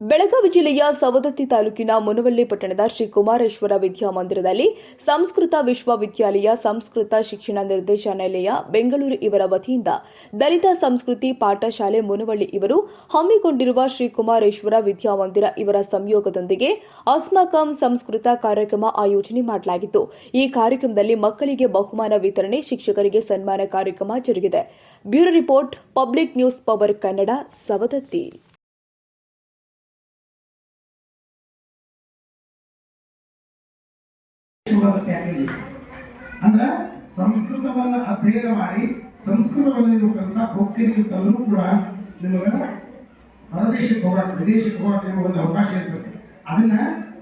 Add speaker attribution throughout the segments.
Speaker 1: ಬೆಳಗಾವಿ ಜಿಲ್ಲೆಯ ಸವದತ್ತಿ ತಾಲೂಕಿನ ಮುನವಳ್ಳಿ ಪಟ್ಟಣದ ಶ್ರೀ ಕುಮಾರೇಶ್ವರ ವಿದ್ಯಾಮಂದಿರದಲ್ಲಿ ಸಂಸ್ಕೃತ ವಿಶ್ವವಿದ್ಯಾಲಯ ಸಂಸ್ಕೃತ ಶಿಕ್ಷಣ ನಿರ್ದೇಶನಾಲಯ ಬೆಂಗಳೂರು ಇವರ ವತಿಯಿಂದ ದಲಿತ ಸಂಸ್ಕೃತಿ ಪಾಠಶಾಲೆ ಮುನವಳ್ಳಿ ಇವರು ಹಮ್ಮಿಕೊಂಡಿರುವ ಶ್ರೀ ಕುಮಾರೇಶ್ವರ ವಿದ್ಯಾಮಂದಿರ ಇವರ ಸಂಯೋಗದೊಂದಿಗೆ ಅಸ್ಮಾಕಂ ಸಂಸ್ಕೃತ ಕಾರ್ಯಕ್ರಮ ಆಯೋಜನೆ ಮಾಡಲಾಗಿತ್ತು. ಈ ಕಾರ್ಯಕ್ರಮದಲ್ಲಿ ಮಕ್ಕಳಿಗೆ ಬಹುಮಾನ ವಿತರಣೆ, ಶಿಕ್ಷಕರಿಗೆ ಸನ್ಮಾನ ಕಾರ್ಯಕ್ರಮ ಜರುಗಿದೆ. Bureau report, public news power Kannada, Savadatti.
Speaker 2: ಅಂದ್ರೆ ಸಂಸ್ಕೃತವನ್ನ ಅಧ್ಯಯನ ಮಾಡಿ ಸಂಸ್ಕೃತವನ್ನು ನೀವು ಕಲಿಸಕ್ಕೆ ಹೋಗ್ತೀರಿ ಅಂತಂದ್ರೂ ಕೂಡ ನಿಮಗೆ ಹೊರದೇಶಕ್ಕೆ ಹೋಗಕ್ಕೆ ವಿದೇಶಕ್ಕೆ ಹೋಗಕ್ಕೆ ನಿಮಗೆ ಒಂದು ಅವಕಾಶ ಇರ್ತದೆ. ಅದನ್ನ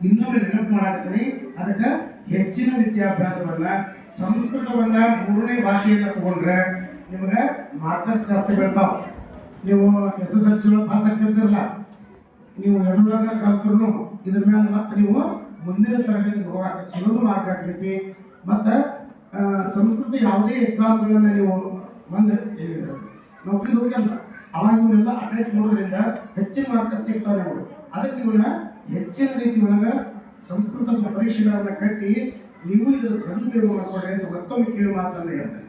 Speaker 2: ಇನ್ನೊಮ್ಮೆ ನೆನಪು ಮಾಡಾಕ್ತೀನಿ. ಅದಕ್ಕೆ ಹೆಚ್ಚಿನ ವಿದ್ಯಾಭ್ಯಾಸವನ್ನ ಸಂಸ್ಕೃತವನ್ನ 3ನೇ ಭಾಷೆಯನ್ನ ತಗೊಂಡ್ರೆ ನಿಮಗೆ ಮಾರ್ಕಸ್ ಜಾಸ್ತಿ ಬೀಳ್ತಾವ. ನೀವು SSLC ಪಾಸ್ ಆಗ್ತಿರ್ತಿರಲ್ಲ, ನೀವು ಎಲ್ಲಾಗ ಕಲ್ತ್ರು ಇದ್ರ ಮೇಲೆ ಮತ್ತೆ ನೀವು ಮುಂದಿನ ತರಗತಿಗೆ ಹೋಗಕ್ಕೆ ಸುಲಭ ಮಾರ್ಗ ಆಗ್ತೈತಿ. ಮತ್ತು ಸಂಸ್ಕೃತ ಯಾವುದೇ ಎಕ್ಸಾಮ್ಗಳನ್ನ ನೀವು ಒಂದು ನೌಕರಿಗೆ ಹೋಗಲ್ಲ, ಅವಾಗ ಇವನ್ನೆಲ್ಲ ಅಟೆಂಡ್ ಮಾಡೋದ್ರಿಂದ ಹೆಚ್ಚಿನ ಮಾರ್ಕ್ಸ್ ಸಿಗ್ತಾವೆ ನೀವು. ಅದಕ್ಕೆ ಇವನ್ನ ಹೆಚ್ಚಿನ ರೀತಿ ಒಳಗೆ ಸಂಸ್ಕೃತದ ಪರೀಕ್ಷೆಗಳನ್ನು ಕಟ್ಟಿ ನೀವು ಇದರ ಸದುಪಯೋಗ ಮಾಡಿಕೊಡ್ರಿ ಅಂತ ಮತ್ತೊಮ್ಮೆ ಕೇಳಿ ಮಾತನ್ನು ಹೇಳ್ತಾರೆ.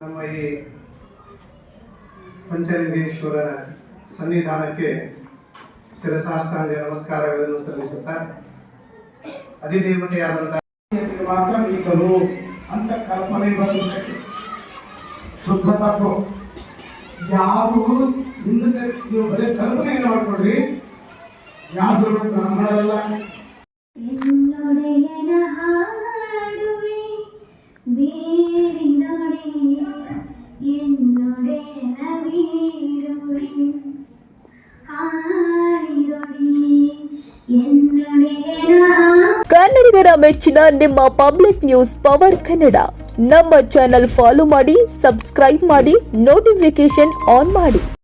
Speaker 3: ನಮ್ಮ ಈ ಪಂಚಲಿಂಗೇಶ್ವರ ಸನ್ನಿಧಾನಕ್ಕೆ ಶಿರಸಾಷ್ಟಾಂಗ ನಮಸ್ಕಾರಗಳನ್ನು ಸಲ್ಲಿಸುತ್ತಾ ಅಧಿದೇವತೆಯಾದಂತಹ
Speaker 2: ಮಾತ್ರ ಮೀಸಲು ಅಂತ ಕಲ್ಪನೆ ಬಂದ ಶುದ್ಧ ತಪ್ಪು. ಯಾರು ಹಿಂದಕ್ಕೆ ನೀವು ಬರೀ ಕಲ್ಪನೆಯನ್ನು ಮಾಡ್ಕೊಡ್ರಿ. ವ್ಯಾಸರು ಬ್ರಾಹ್ಮಣರಲ್ಲ.
Speaker 1: ಕನ್ನಡಿಗರ ಮೆಚ್ಚಿನ ನಿಮ್ಮ ಪಬ್ಲಿಕ್ ನ್ಯೂಸ್ ಪವರ್ ಕನ್ನಡ. ನಮ್ಮ ಚಾನೆಲ್ ಫಾಲೋ ಮಾಡಿ, ಸಬ್ಸ್ಕ್ರೈಬ್ ಮಾಡಿ, ನೋಟಿಫಿಕೇಶನ್ ಆನ್ ಮಾಡಿ.